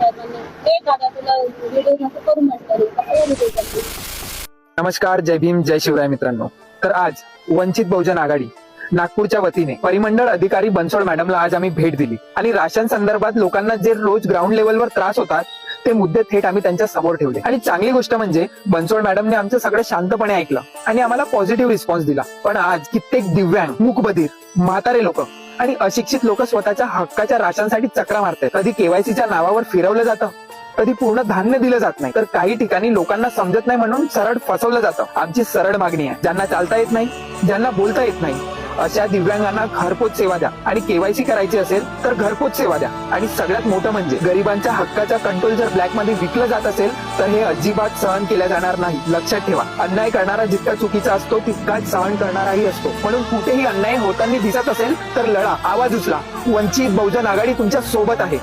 साहेबांनी हे दादा तुला व्हिडिओ नको करू म्हटलं कसं व्हिडिओ करते. नमस्कार, जय भीम, जय शिवराय मित्रांनो. तर आज वंचित बहुजन आघाडी नागपूरच्या वतीने परिमंडळ अधिकारी बनसोड मॅडमला आज आम्ही भेट दिली आणि राशन संदर्भात लोकांना जे रोज ग्राउंड लेवलवर त्रास होतात ते मुद्दे थेट आम्ही त्यांच्या समोर ठेवले. आणि चांगली गोष्ट म्हणजे बनसोड मॅडमने आमचं सगळं शांतपणे ऐकलं आणि आम्हाला पॉझिटिव्ह रिस्पॉन्स दिला. पण आज कित्येक दिव्यांग, मूकबधीर, म्हातारे लोक आणि अशिक्षित लोक स्वतःच्या हक्काच्या राशनसाठी चक्रा मारतात. कधी केवायसीच्या नावावर फिरवलं जातं, कधी पूर्ण धान्य दिलं जात नाही, तर काही ठिकाणी लोकांना समजत नाही म्हणून सरळ फसवलं जातं. आमची सरळ मागणी आहे, ज्यांना चालता येत नाही, ज्यांना बोलता येत नाही, अशा दिव्यांगांना घरपोच सेवा द्या. आणि केवायसी करायची असेल तर घरपोच सेवा द्या. आणि सगळ्यात मोठं म्हणजे गरिबांच्या हक्काचा कंट्रोल जर ब्लॅक मध्ये विकलं जात असेल तर हे अजिबात सहन केलं जाणार नाही. लक्षात ठेवा, अन्याय करणारा जितका चुकीचा असतो तितकाच सहन करणाराही असतो. म्हणून कुठेही अन्याय होताना दिसत असेल तर लढा, आवाज उचला. वंचित बहुजन आघाडी तुमच्या सोबत आहे.